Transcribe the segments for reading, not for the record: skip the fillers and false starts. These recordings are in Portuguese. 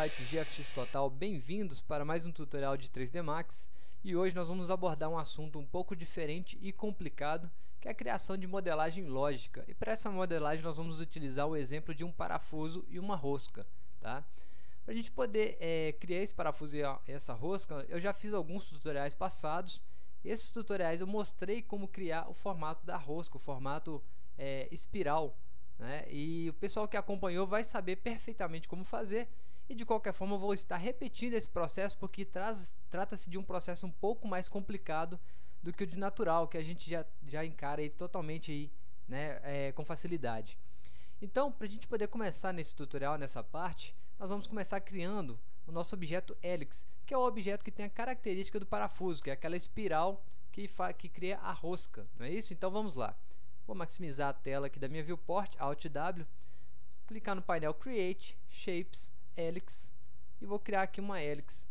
site GFX Total, bem-vindos para mais um tutorial de 3D Max. E hoje nós vamos abordar um assunto um pouco diferente e complicado, que é a criação de modelagem lógica. E para essa modelagem nós vamos utilizar o exemplo de um parafuso e uma rosca, tá? Para a gente poder criar esse parafuso e essa rosca, eu já fiz alguns tutoriais passados. Esses tutoriais eu mostrei como criar o formato da rosca, o formato espiral, né? E o pessoal que acompanhou vai saber perfeitamente como fazer. E de qualquer forma eu vou estar repetindo esse processo porque trata-se de um processo um pouco mais complicado do que o de natural, que a gente já encara aí totalmente aí, né, com facilidade. Então, para a gente poder começar nesse tutorial, nessa parte, nós vamos começar criando o nosso objeto Helix, que é o objeto que tem a característica do parafuso, que é aquela espiral que cria a rosca, não é isso? Então vamos lá. Vou maximizar a tela aqui da minha viewport, Alt W, clicar no painel Create, Shapes, Helix, e vou criar aqui uma Helix,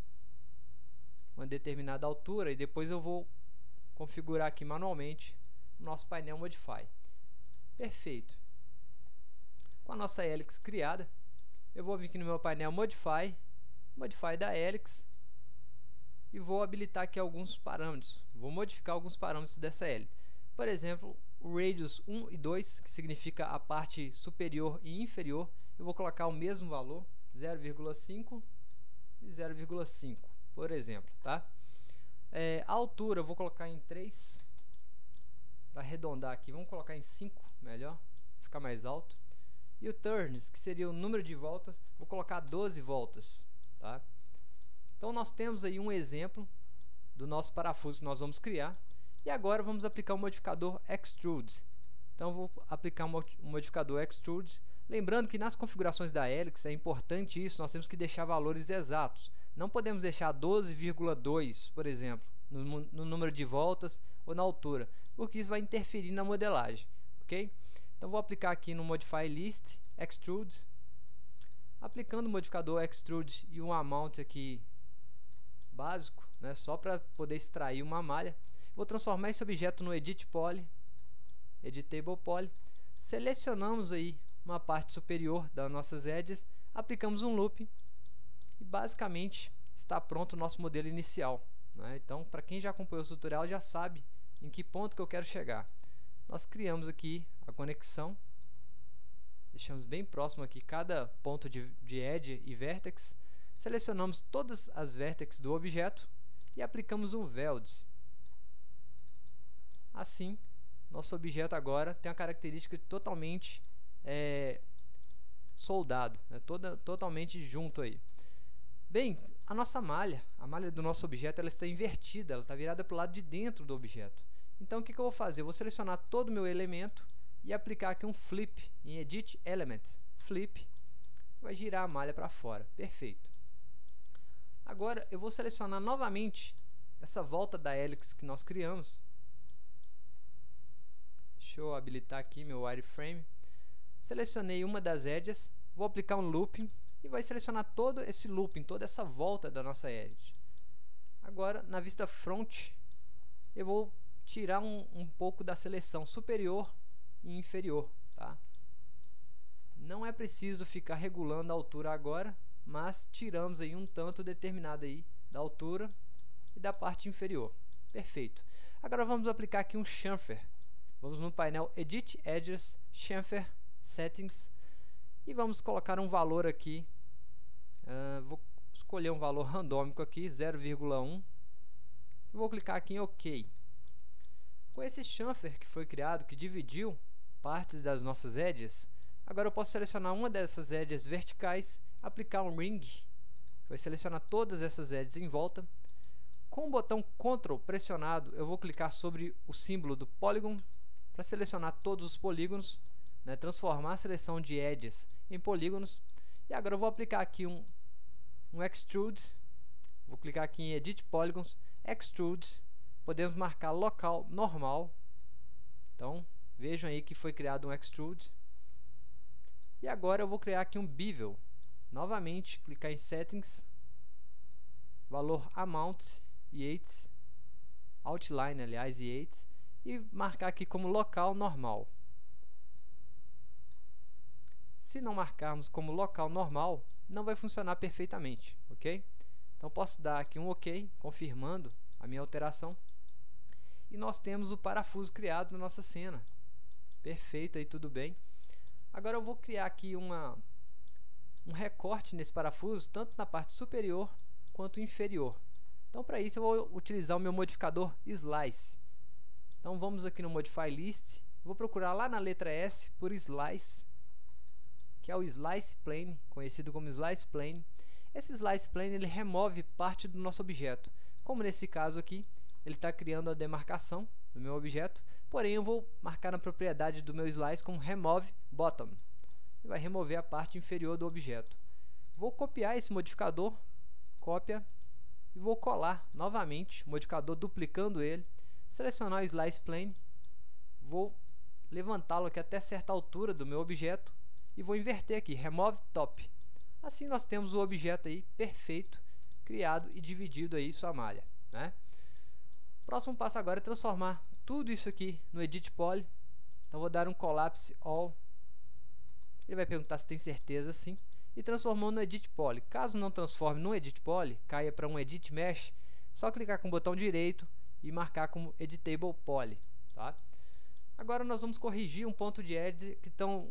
uma determinada altura, e depois eu vou configurar aqui manualmente o nosso painel Modify. Perfeito. Com a nossa Helix criada, eu vou vir aqui no meu painel Modify, Modify da Helix, e vou habilitar aqui alguns parâmetros. Vou modificar alguns parâmetros dessa Helix. Por exemplo, o Radius 1 e 2, que significa a parte superior e inferior, eu vou colocar o mesmo valor, 0,5 e 0,5, por exemplo, tá? A altura eu vou colocar em 3, para arredondar aqui, vamos colocar em 5, melhor, ficar mais alto. E o turns, que seria o número de voltas, vou colocar 12 voltas, tá? Então nós temos aí um exemplo do nosso parafuso que nós vamos criar. E agora vamos aplicar o modificador Extrude. Então eu vou aplicar o modificador Extrude. Lembrando que nas configurações da Helix é importante isso, nós temos que deixar valores exatos. Não podemos deixar 12,2, por exemplo, no número de voltas ou na altura, porque isso vai interferir na modelagem, ok? Então vou aplicar aqui no Modify List, Extrude. Aplicando o modificador Extrude e um Amount aqui básico, né, só para poder extrair uma malha. Vou transformar esse objeto no Edit Poly, Editable Poly. Selecionamos aí uma parte superior das nossas edges, aplicamos um loop e basicamente está pronto o nosso modelo inicial, né? Então, para quem já acompanhou o tutorial já sabe em que ponto que eu quero chegar. Nós criamos aqui a conexão, deixamos bem próximo aqui cada ponto de edge e vertex, selecionamos todas as vértices do objeto e aplicamos um Weld. Assim, nosso objeto agora tem a característica totalmente soldado, né? Totalmente junto aí. Bem, a nossa malha, a malha do nosso objeto, ela está invertida, ela está virada para o lado de dentro do objeto. Então o que eu vou fazer? Eu vou selecionar todo o meu elemento e aplicar aqui um Flip em Edit Elements. Flip, vai girar a malha para fora. Perfeito. Agora eu vou selecionar novamente essa volta da Helix que nós criamos. Deixa eu habilitar aqui meu wireframe. Selecionei uma das edges, vou aplicar um looping e vai selecionar todo esse looping, toda essa volta da nossa edge. Agora, na vista front, eu vou tirar um pouco da seleção superior e inferior, tá? Não é preciso ficar regulando a altura agora, mas tiramos aí um tanto determinado aí da altura e da parte inferior. Perfeito. Agora vamos aplicar aqui um chamfer. Vamos no painel Edit Edges, Chamfer, Settings, e vamos colocar um valor aqui. Vou escolher um valor randômico aqui, 0,1. Vou clicar aqui em OK. Com esse chamfer que foi criado, que dividiu partes das nossas edges, agora eu posso selecionar uma dessas edges verticais, aplicar um Ring, que vai selecionar todas essas edges em volta. Com o botão Ctrl pressionado, eu vou clicar sobre o símbolo do Polygon, para selecionar todos os polígonos, né, transformar a seleção de edges em polígonos. E agora eu vou aplicar aqui um Extrude, vou clicar aqui em Edit Polygons, Extrude, podemos marcar local normal. Então vejam aí que foi criado um Extrude. E agora eu vou criar aqui um Bevel, novamente clicar em Settings, valor Amount e 8, Outline aliás e 8, e marcar aqui como local normal. Se não marcarmos como local normal, não vai funcionar perfeitamente, ok? Então posso dar aqui um OK, confirmando a minha alteração. E nós temos o parafuso criado na nossa cena. Perfeito, aí tudo bem. Agora eu vou criar aqui um recorte nesse parafuso, tanto na parte superior quanto inferior. Então para isso eu vou utilizar o meu modificador Slice. Então vamos aqui no Modify List, vou procurar lá na letra S por Slice, que é o Slice Plane, conhecido como Slice Plane. Esse Slice Plane ele remove parte do nosso objeto. Como nesse caso aqui, ele está criando a demarcação do meu objeto, porém eu vou marcar na propriedade do meu Slice como Remove Bottom. Ele vai remover a parte inferior do objeto. Vou copiar esse modificador, cópia, e vou colar novamente o modificador duplicando ele, selecionar o Slice Plane, vou levantá-lo aqui até certa altura do meu objeto e vou inverter aqui, Remove Top. Assim nós temos o objeto aí perfeito, criado e dividido aí sua malha, né? O próximo passo agora é transformar tudo isso aqui no Edit Poly. Então vou dar um Collapse All. Ele vai perguntar se tem certeza, sim. E transformou no Edit Poly. Caso não transforme no Edit Poly, caia para um Edit Mesh, só clicar com o botão direito e marcar como Editable Poly, tá? Agora nós vamos corrigir um ponto de edge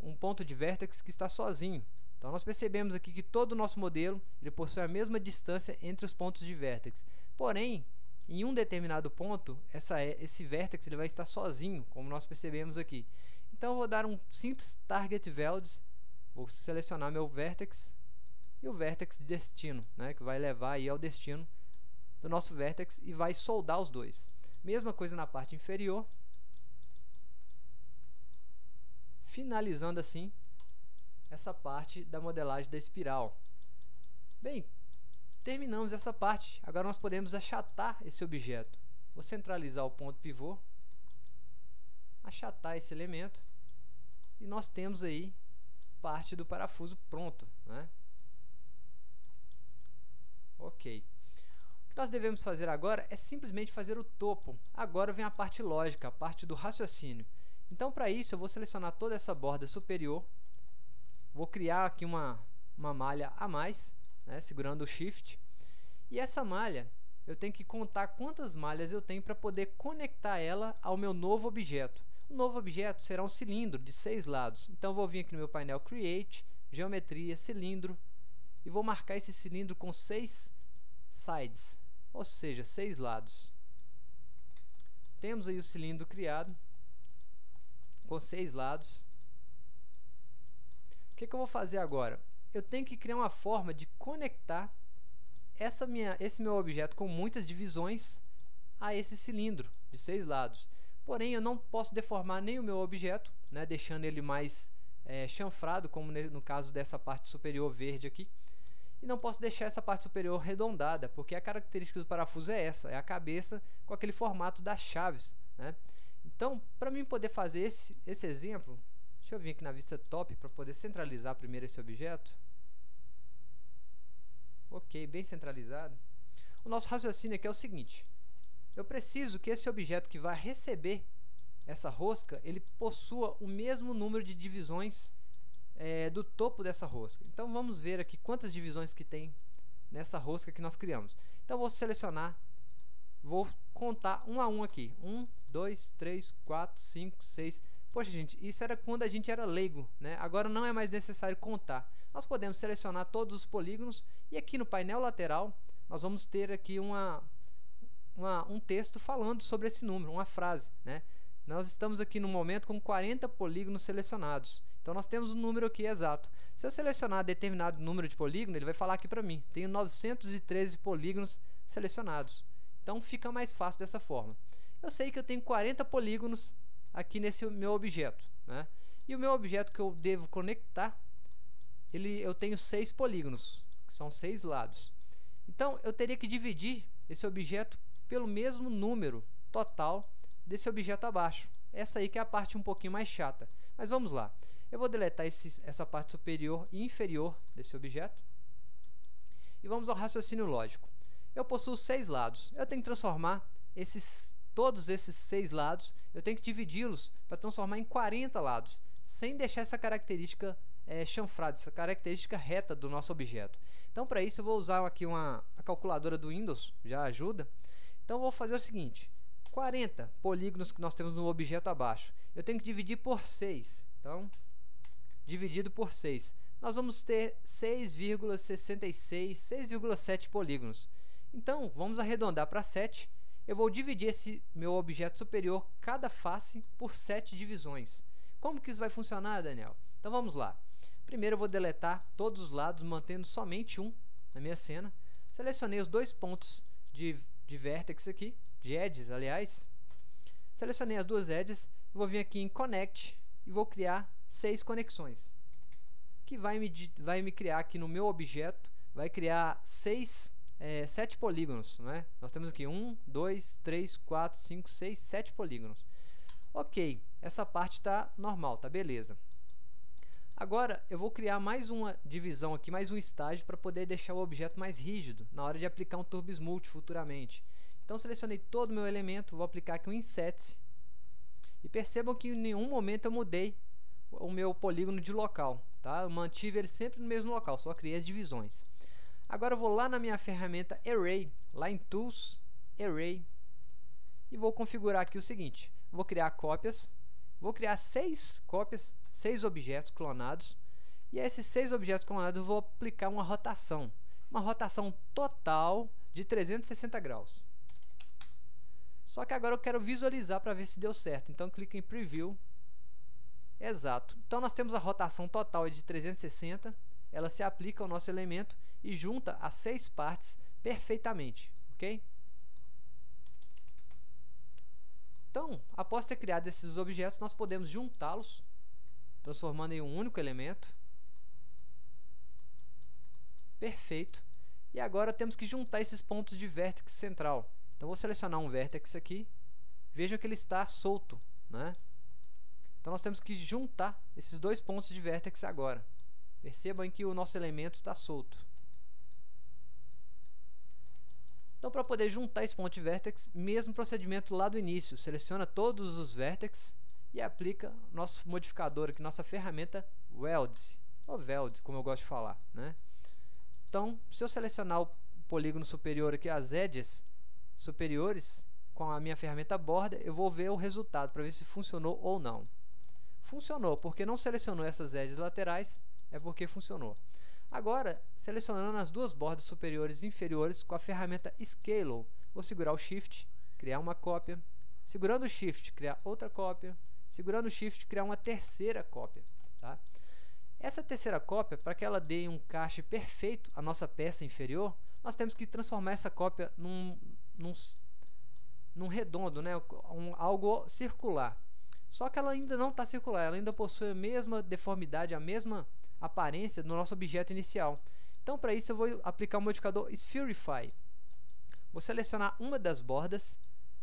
um ponto de vértex que está sozinho. Então nós percebemos aqui que todo o nosso modelo ele possui a mesma distância entre os pontos de vértex. Porém, em um determinado ponto, esse vértex ele vai estar sozinho, como nós percebemos aqui. Então eu vou dar um simples Target Values, vou selecionar meu vértex e o vértex destino, né, que vai levar aí ao destino do nosso vértex e vai soldar os dois. Mesma coisa na parte inferior, finalizando assim essa parte da modelagem da espiral. Bem, terminamos essa parte. Agora nós podemos achatar esse objeto. Vou centralizar o ponto pivô, achatar esse elemento e nós temos aí parte do parafuso pronto, né? Ok. O que nós devemos fazer agora é simplesmente fazer o topo. Agora vem a parte lógica, a parte do raciocínio. Então para isso eu vou selecionar toda essa borda superior, vou criar aqui uma malha a mais, né, segurando o Shift. E essa malha, eu tenho que contar quantas malhas eu tenho para poder conectar ela ao meu novo objeto. O novo objeto será um cilindro de 6 lados. Então, eu vou vir aqui no meu painel Create, Geometria, Cilindro, e vou marcar esse cilindro com 6 sides, ou seja, 6 lados. Temos aí o cilindro criado, com 6 lados. O que eu vou fazer agora? Eu tenho que criar uma forma de conectar esse meu objeto com muitas divisões a esse cilindro de 6 lados. Porém, eu não posso deformar nem o meu objeto, né, deixando ele mais chanfrado, como no caso dessa parte superior verde aqui. E não posso deixar essa parte superior arredondada, porque a característica do parafuso é essa, é a cabeça com aquele formato das chaves, né? Então, para mim poder fazer esse exemplo, deixa eu vir aqui na vista top para poder centralizar primeiro esse objeto. Ok, bem centralizado. O nosso raciocínio aqui é o seguinte: eu preciso que esse objeto que vai receber essa rosca, ele possua o mesmo número de divisões do topo dessa rosca. Então vamos ver aqui quantas divisões que tem nessa rosca que nós criamos. Então vou selecionar, vou contar um a um aqui. 1, 2, 3, 4, 5, 6. Poxa, gente, isso era quando a gente era leigo, né? Agora não é mais necessário contar. Nós podemos selecionar todos os polígonos e aqui no painel lateral nós vamos ter aqui um texto falando sobre esse número, uma frase, né? Nós estamos aqui no momento com 40 polígonos selecionados. Então nós temos um número aqui exato. Se eu selecionar determinado número de polígono, ele vai falar aqui para mim: tenho 913 polígonos selecionados. Então fica mais fácil dessa forma. Eu sei que eu tenho 40 polígonos aqui nesse meu objeto, né? E o meu objeto que eu devo conectar, eu tenho 6 polígonos, que são 6 lados. Então eu teria que dividir esse objeto pelo mesmo número total desse objeto abaixo. Essa aí que é a parte um pouquinho mais chata. Mas vamos lá. Eu vou deletar essa parte superior e inferior desse objeto. E vamos ao raciocínio lógico. Eu possuo 6 lados. Eu tenho que transformar todos esses 6 lados, eu tenho que dividi-los para transformar em 40 lados, sem deixar essa característica chanfrada, essa característica reta do nosso objeto. Então, para isso, eu vou usar aqui a calculadora do Windows, já ajuda. Então, eu vou fazer o seguinte: 40 polígonos que nós temos no objeto abaixo, eu tenho que dividir por 6. Então, dividido por 6, nós vamos ter 6,66, 6,7 polígonos. Então, vamos arredondar para 7. Eu vou dividir esse meu objeto superior, cada face, por 7 divisões. Como que isso vai funcionar, Daniel? Então, vamos lá. Primeiro, eu vou deletar todos os lados, mantendo somente um na minha cena. Selecionei os dois pontos de vértex aqui, de edges, aliás. Selecionei as duas edges, vou vir aqui em Connect e vou criar 6 conexões, que vai me criar aqui no meu objeto, vai criar 7 polígonos, não é? Nós temos aqui 1, 2, 3, 4, 5, 6, 7 polígonos. Ok, essa parte está normal, tá beleza. Agora, eu vou criar mais uma divisão aqui, mais um estágio, para poder deixar o objeto mais rígido na hora de aplicar um Turbo Smooth futuramente. Então, selecionei todo o meu elemento, vou aplicar aqui um Inset. E percebam que em nenhum momento eu mudei o meu polígono de local, tá? Eu mantive ele sempre no mesmo local, só criei as divisões. Agora eu vou lá na minha ferramenta Array, lá em Tools, Array, e vou configurar aqui o seguinte: vou criar cópias, vou criar 6 cópias, 6 objetos clonados, e a esses 6 objetos clonados eu vou aplicar uma rotação total de 360 graus. Só que agora eu quero visualizar para ver se deu certo, então clico em Preview. Exato. Então nós temos a rotação total de 360, ela se aplica ao nosso elemento e junta as 6 partes perfeitamente, ok? Então, após ter criado esses objetos, nós podemos juntá-los, transformando em um único elemento. Perfeito. E agora temos que juntar esses pontos de vértex central. Então, vou selecionar um vértex aqui. Vejam que ele está solto, né? Então, nós temos que juntar esses dois pontos de vértex agora. Percebam que o nosso elemento está solto. Então, para poder juntar esse ponto de vértex, mesmo procedimento lá do início. Seleciona todos os vértices e aplica nosso modificador aqui, nossa ferramenta Welds, ou Welds, como eu gosto de falar, né? Então, se eu selecionar o polígono superior aqui, as edges superiores, com a minha ferramenta Border, eu vou ver o resultado para ver se funcionou ou não. Funcionou, porque não selecionou essas edges laterais, é porque funcionou. Agora, selecionando as duas bordas superiores e inferiores com a ferramenta Scale, vou segurar o Shift, criar uma cópia, segurando o Shift, criar outra cópia, segurando o Shift, criar uma terceira cópia, tá? Essa terceira cópia, para que ela dê um encaixe perfeito à nossa peça inferior, nós temos que transformar essa cópia num redondo, né? Algo circular. Só que ela ainda não está circular, ela ainda possui a mesma deformidade, a mesma aparência do nosso objeto inicial. Então, para isso, eu vou aplicar o modificador Spherify. Vou selecionar uma das bordas,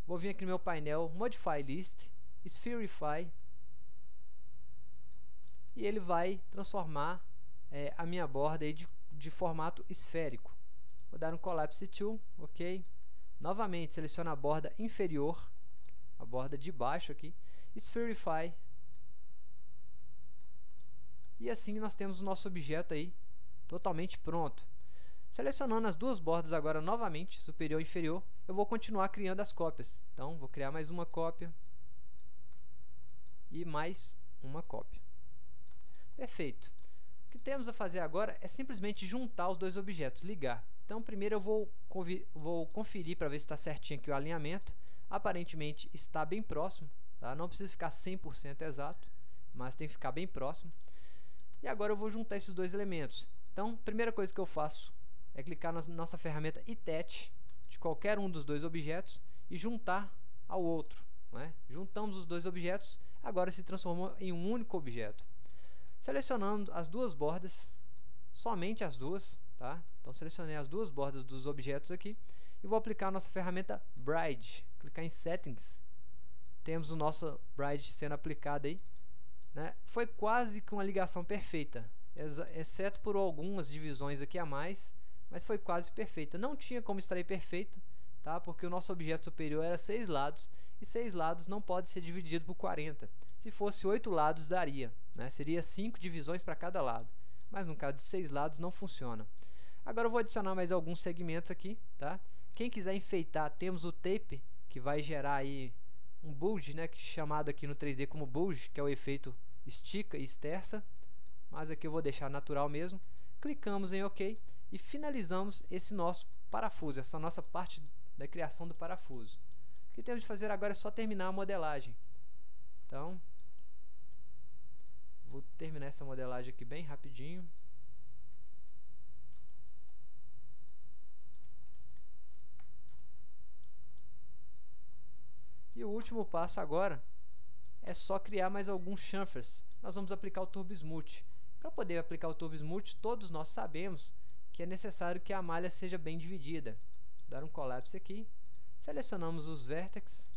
vou vir aqui no meu painel, Modify List, Spherify, e ele vai transformar a minha borda aí de formato esférico. Vou dar um Collapse Tool, ok? Novamente, seleciono a borda inferior, a borda de baixo aqui, Spherify. E assim nós temos o nosso objeto aí totalmente pronto. Selecionando as duas bordas agora novamente, superior e inferior, eu vou continuar criando as cópias. Então, vou criar mais uma cópia e mais uma cópia. Perfeito. O que temos a fazer agora é simplesmente juntar os dois objetos, ligar. Então, primeiro eu vou conferir para ver se está certinho aqui o alinhamento. Aparentemente está bem próximo, tá? Não precisa ficar 100% exato, mas tem que ficar bem próximo. E agora eu vou juntar esses dois elementos. Então, a primeira coisa que eu faço é clicar na nossa ferramenta Attach de qualquer um dos dois objetos e juntar ao outro, né? Juntamos os dois objetos, agora se transformou em um único objeto. Selecionando as duas bordas, somente as duas, tá? Então, selecionei as duas bordas dos objetos aqui e vou aplicar a nossa ferramenta Bride. Clicar em Settings, temos o nosso Bride sendo aplicado aí, né? Foi quase que uma ligação perfeita, exceto por algumas divisões aqui a mais, mas foi quase perfeita. Não tinha como extrair perfeita, tá? Porque o nosso objeto superior era 6 lados, e 6 lados não pode ser dividido por 40. Se fosse 8 lados daria, né? Seria 5 divisões para cada lado, mas no caso de 6 lados não funciona. Agora eu vou adicionar mais alguns segmentos aqui, tá? Quem quiser enfeitar, temos o tape, que vai gerar aí um bulge, né, chamado aqui no 3D como bulge, que é o efeito estica e esterça, mas aqui eu vou deixar natural mesmo. Clicamos em OK e finalizamos esse nosso parafuso, essa nossa parte da criação do parafuso. O que temos de fazer agora é só terminar a modelagem. Então, vou terminar essa modelagem aqui bem rapidinho. E o último passo agora é só criar mais alguns chamfers. Nós vamos aplicar o Turbo Smooth. Para poder aplicar o Turbo Smooth, todos nós sabemos que é necessário que a malha seja bem dividida. Dar um collapse aqui. Selecionamos os vértices,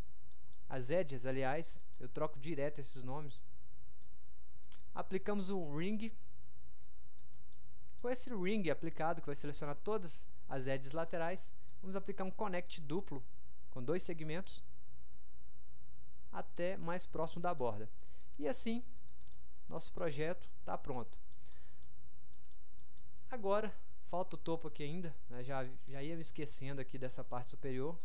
as edges, aliás, eu troco direto esses nomes. Aplicamos um ring. Com esse ring aplicado, que vai selecionar todas as edges laterais, vamos aplicar um connect duplo com 2 segmentos até mais próximo da borda. E assim, nosso projeto está pronto. Agora, falta o topo aqui ainda, né? Já ia me esquecendo aqui dessa parte superior.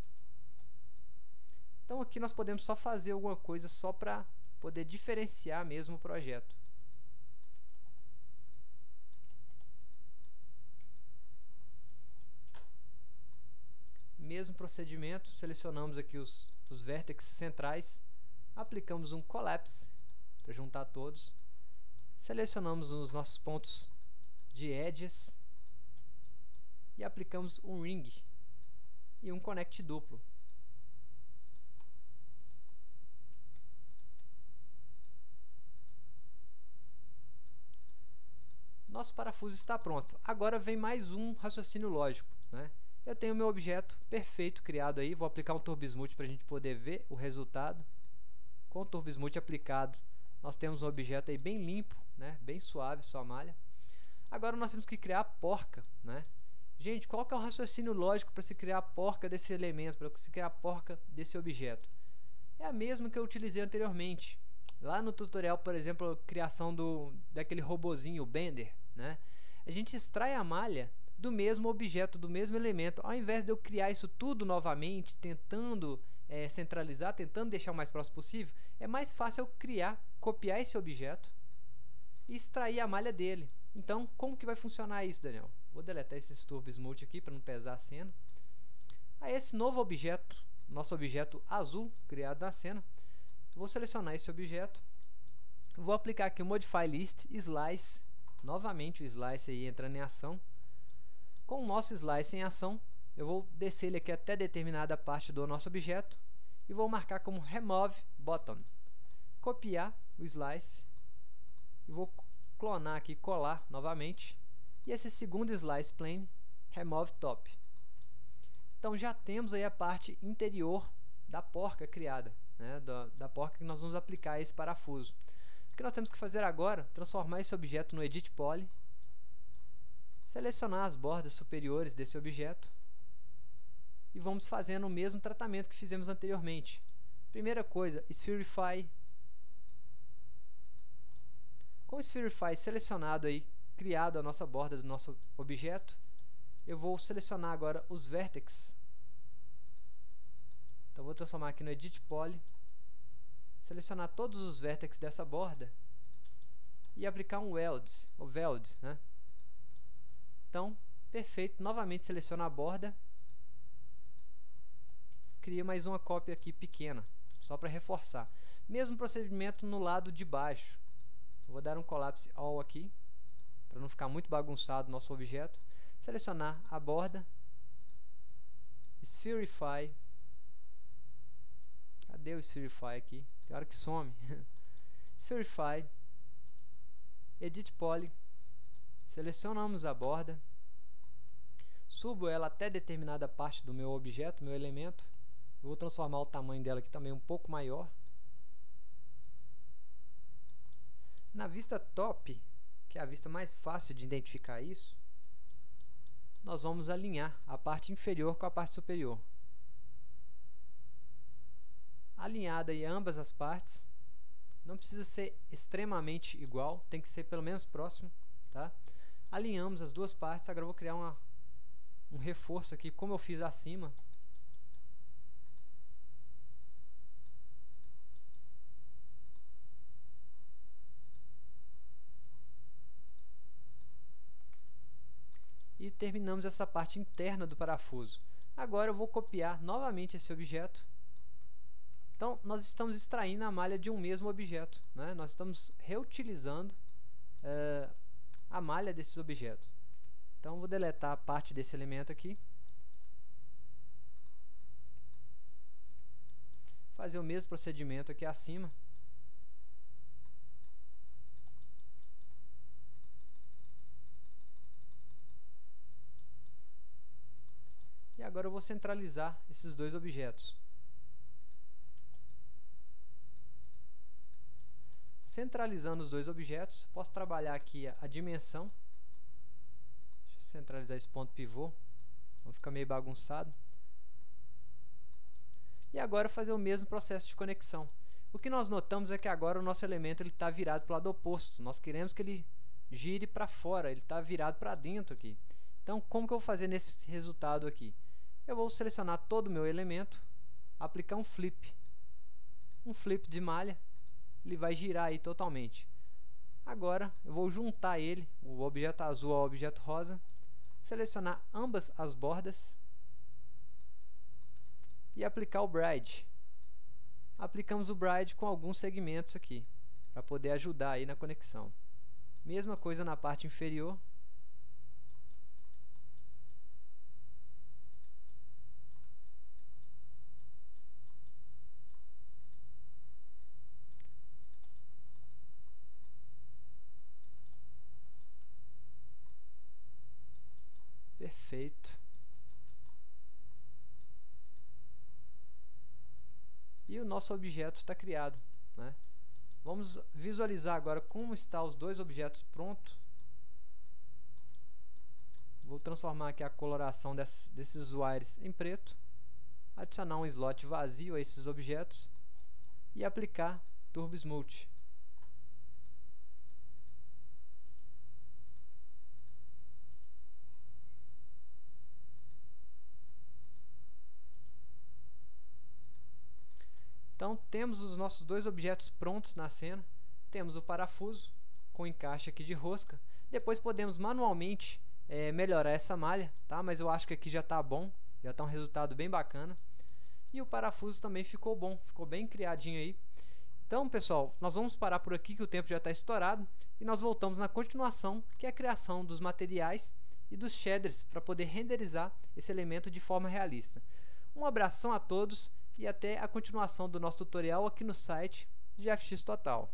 Então aqui nós podemos só fazer alguma coisa só para poder diferenciar mesmo o projeto. Mesmo procedimento, selecionamos aqui os vértices centrais, aplicamos um collapse para juntar todos, selecionamos os nossos pontos de edges e aplicamos um ring e um connect duplo. Nosso parafuso está pronto. Agora vem mais um raciocínio lógico, né? Eu tenho meu objeto perfeito criado aí, vou aplicar um Turbo Smooth para a gente poder ver o resultado. Com o Turbo Smooth aplicado, nós temos um objeto aí bem limpo, né? Bem suave, sua malha. Agora nós temos que criar a porca, né? Gente, qual que é o raciocínio lógico para se criar a porca desse elemento, para se criar a porca desse objeto? É a mesma que eu utilizei anteriormente. Lá no tutorial, por exemplo, a criação daquele robozinho, o Bender, né? A gente extrai a malha do mesmo objeto, do mesmo elemento. Ao invés de eu criar isso tudo novamente, tentando centralizar, tentando deixar o mais próximo possível, é mais fácil eu criar, copiar esse objeto e extrair a malha dele. Então, como que vai funcionar isso, Daniel? Vou deletar esse Turbo Smooth aqui para não pesar a cena. Aí esse novo objeto, nosso objeto azul criado na cena, vou selecionar esse objeto, vou aplicar aqui o Modify List, Slice, novamente o Slice aí entrando em ação. Com o nosso Slice em ação, eu vou descer ele aqui até determinada parte do nosso objeto e vou marcar como Remove Bottom. Copiar o Slice e vou clonar aqui, colar novamente. E esse segundo Slice Plane, Remove Top. Então já temos aí a parte interior da porca criada, né? Da porca que nós vamos aplicar a esse parafuso. O que nós temos que fazer agora? Transformar esse objeto no Edit Poly, selecionar as bordas superiores desse objeto e vamos fazendo o mesmo tratamento que fizemos anteriormente. Primeira coisa, Spherify. Com o Spherify selecionado aí, criado a nossa borda do nosso objeto, eu vou selecionar agora os vértices. Então vou transformar aqui no Edit Poly, selecionar todos os vértices dessa borda e aplicar um Weld, né? Então, perfeito, novamente seleciono a borda, crio mais uma cópia aqui pequena, só para reforçar. Mesmo procedimento no lado de baixo. Vou dar um Collapse All aqui, para não ficar muito bagunçado o nosso objeto. Selecionar a borda, Spherify. Cadê o Spherify aqui? Tem hora que some. Spherify, Edit Poly, selecionamos a borda, subo ela até determinada parte do meu objeto, meu elemento. Eu vou transformar o tamanho dela aqui também um pouco maior. Na vista top, que é a vista mais fácil de identificar isso, nós vamos alinhar a parte inferior com a parte superior. Alinhada aí ambas as partes, Não precisa ser extremamente igual, tem que ser pelo menos próximo, tá? Alinhamos as duas partes. Agora eu vou criar um reforço aqui, como eu fiz acima. E terminamos essa parte interna do parafuso. Agora eu vou copiar novamente esse objeto. Então, nós estamos extraindo a malha de um mesmo objeto, né? Nós estamos reutilizando a malha desses objetos. Então, eu vou deletar a parte desse elemento aqui. Fazer o mesmo procedimento aqui acima. E agora eu vou centralizar esses dois objetos. Centralizando os dois objetos, posso trabalhar aqui a dimensão. Deixa eu centralizar esse ponto pivô. Vai ficar meio bagunçado. E agora fazer o mesmo processo de conexão. O que nós notamos é que agora o nosso elemento está virado para o lado oposto. Nós queremos que ele gire para fora, ele está virado para dentro aqui. Então, como que eu vou fazer nesse resultado aqui? Eu vou selecionar todo o meu elemento, aplicar um flip de malha, ele vai girar aí totalmente. Agora eu vou juntar ele, o objeto azul ao objeto rosa, selecionar ambas as bordas e aplicar o bride. Aplicamos o bride com alguns segmentos aqui, para poder ajudar aí na conexão. Mesma coisa na parte inferior. Perfeito. E o nosso objeto está criado, né? Vamos visualizar agora como estão os dois objetos prontos. Vou transformar aqui a coloração desses wires em preto, adicionar um slot vazio a esses objetos e aplicar Turbo Smooth. Então, temos os nossos dois objetos prontos na cena. Temos o parafuso com encaixe aqui de rosca. Depois podemos manualmente melhorar essa malha, tá? Mas eu acho que aqui já está bom, já está um resultado bem bacana. E o parafuso também ficou bom, ficou bem criadinho aí. Então, pessoal, nós vamos parar por aqui que o tempo já está estourado. E nós voltamos na continuação, que é a criação dos materiais e dos shaders para poder renderizar esse elemento de forma realista. Um abração a todos e até a continuação do nosso tutorial aqui no site de FX Total.